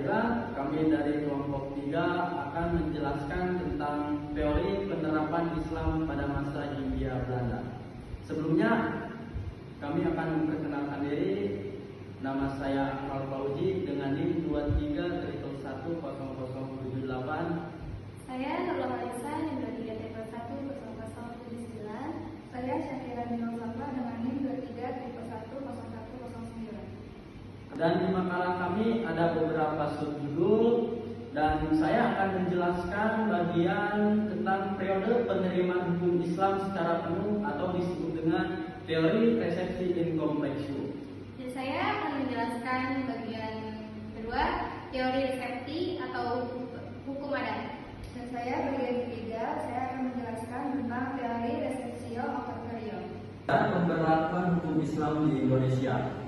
Yoga. Kami dari kelompok 3 akan menjelaskan tentang teori penerapan Islam pada masa Hindia Belanda. Sebelumnya, kami akan memperkenalkan diri. Nama saya Akmal Fauzi dengan NIM 23-10078. Saya Nurul Alisa NIM 23-10079. Saya Syakira Minul Safa dengan NIM 23-10109. Dan di makalah kami ada beberapa subjudul dan saya akan menjelaskan bagian tentang periode penerimaan hukum Islam secara penuh atau disebut dengan teori resepsi in complexu. Dan saya akan menjelaskan bagian kedua, teori resepsi atau hukum adat. Dan saya bagian ketiga, saya akan menjelaskan tentang teori resepsio opertorio. Pemberlakuan hukum Islam di Indonesia.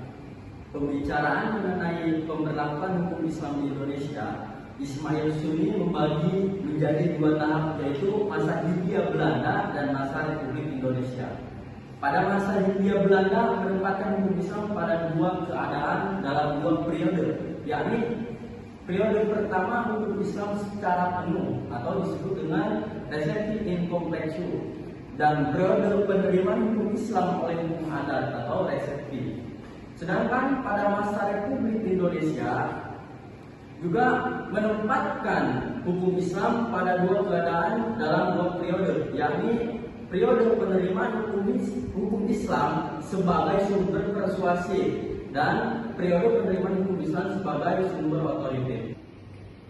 Pembicaraan mengenai pemberlakuan hukum Islam di Indonesia, Ismail Sunni membagi menjadi 2 tahap, yaitu masa Hindia Belanda dan masa Republik Indonesia. Pada masa Hindia Belanda menempatkan hukum Islam pada 2 keadaan dalam 2 periode, yakni periode pertama hukum Islam secara penuh atau disebut dengan resepsi in complexu, dan periode penerimaan hukum Islam oleh hukum adat atau resepsi. Sedangkan pada masa Republik Indonesia juga menempatkan hukum Islam pada 2 keadaan dalam 2 periode, yakni periode penerimaan hukum Islam sebagai sumber persuasi dan periode penerimaan hukum Islam sebagai sumber otoriter.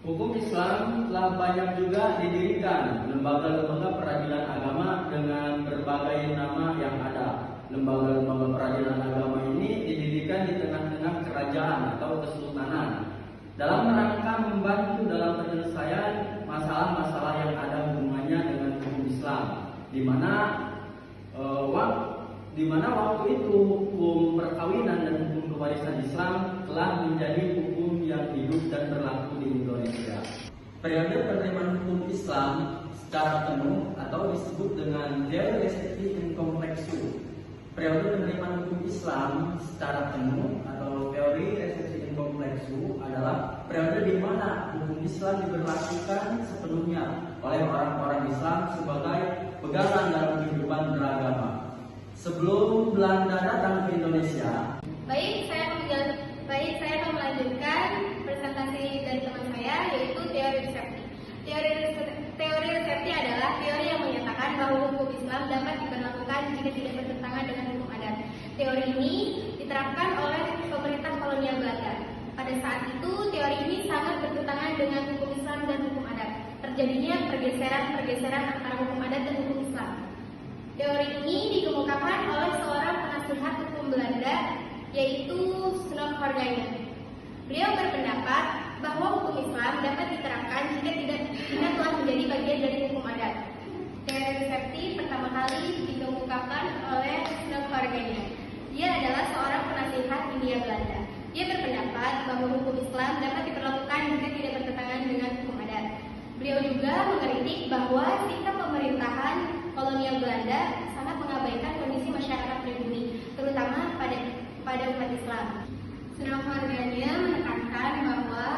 Hukum Islam telah banyak juga didirikan lembaga-lembaga peradilan agama dengan berbagai nama yang ada. Lembaga-lembaga peradilan agama ini didirikan di tengah-tengah kerajaan atau kesultanan dalam rangka membantu dalam penyelesaian masalah-masalah yang ada hubungannya dengan hukum Islam, di mana waktu itu hukum perkawinan dan hukum kewarisan Islam telah menjadi hukum yang hidup dan berlaku di Indonesia. Periode penerimaan hukum Islam secara penuh atau disebut dengan teori resepsi in complexu. Periode penerimaan hukum Islam secara penuh atau teori resepsi in complexu adalah periode di mana hukum Islam diberlakukan sepenuhnya oleh orang-orang Islam sebagai pegangan dalam kehidupan beragama. Sebelum Belanda datang ke Indonesia. Baik, saya akan melanjutkan presentasi dari teman saya, yaitu teori resepsi. Teori resepsi adalah teori yang menyatakan bahwa hukum Islam dapat diberlakukan jika tidak bertentangan dengan hukum adat. Teori ini diterapkan oleh pemerintah kolonial Belanda. Pada saat itu, teori ini sangat bertentangan dengan hukum Islam dan hukum adat. Terjadinya pergeseran antara hukum adat dan hukum Islam. Teori ini dikemukakan oleh seorang penasihat hukum Belanda, yaitu Snoek Horgainen. Beliau berpendapat bahwa hukum Islam dapat diterapkan jika telah menjadi bagian dari hukum adat. Teori resepsi pertama kali dikemukakan oleh Snoek Horgainen. Dia adalah seorang penasihat Hindia Belanda. Dia berpendapat bahwa hukum Islam dapat diperlakukan jika tidak bertentangan dengan hukum adat. Beliau juga mengkritik bahwa sikap pemerintahan kolonial Belanda sangat mengabaikan kondisi masyarakat pribumi, terutama pada umat Islam. Snoek Horgainen menekankan bahwa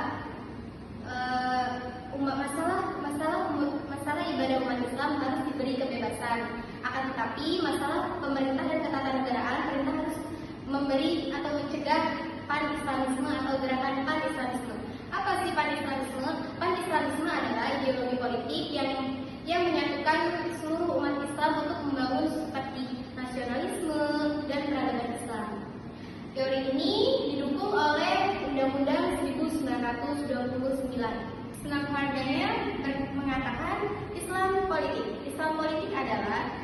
masalah ibadah umat Islam harus diberi kebebasan. Akan tetapi masalah pemerintah dan ketatanegaraan, perintah harus memberi atau mencegah pan-Islamisme atau gerakan pan-Islamisme. Apa sih pan-Islamisme? Pan-Islamisme adalah ideologi politik yang menyatukan seluruh umat Islam untuk membangun seperti nasionalisme dan peradaban Islam. Teori ini didukung oleh Undang-Undang 1929. Snoek Horgainen mengatakan Islam politik adalah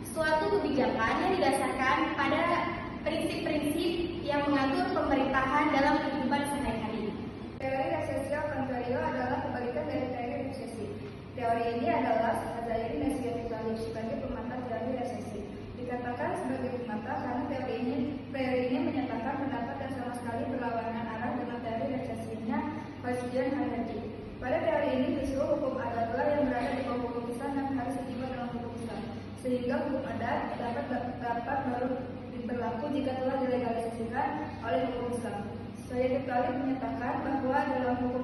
suatu kebijakan yang didasarkan pada prinsip-prinsip yang mengatur pemerintahan dalam kehidupan sehari-hari. Teori resepsio opertorio adalah kebalikan dari teori resepsi. Teori ini adalah Al-Ghazali Nasir sebagai pematah teori resepsi. Dikatakan sebagai pematah karena teori ini menyatakan pendapat yang sama sekali berlawanan arah dengan teori resepsinya Hossein Al-Hadi. Pada teori ini justru hukum adatlah yang berada di bawah hukum Islam dan harus terlibat dalam hukum Islam, sehingga hukum adat dapat baru berlaku jika telah dilegalisasikan oleh hukum Islam. Saya kembali menyatakan bahwa dalam hukum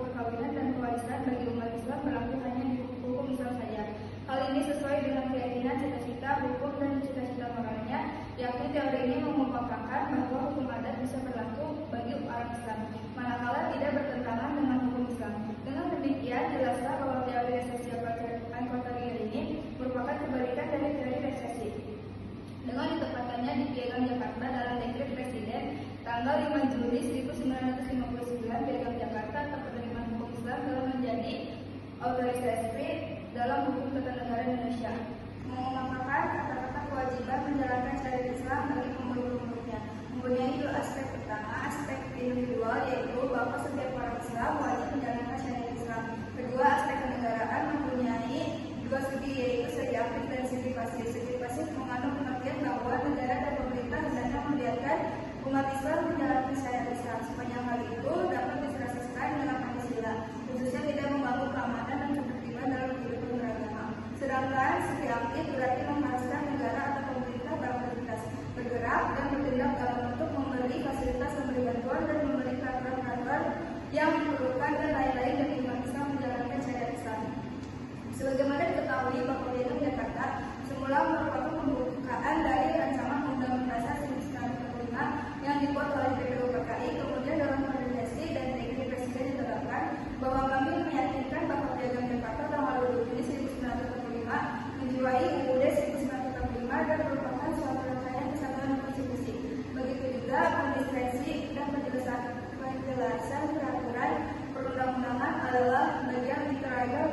adalah bagian kerajaan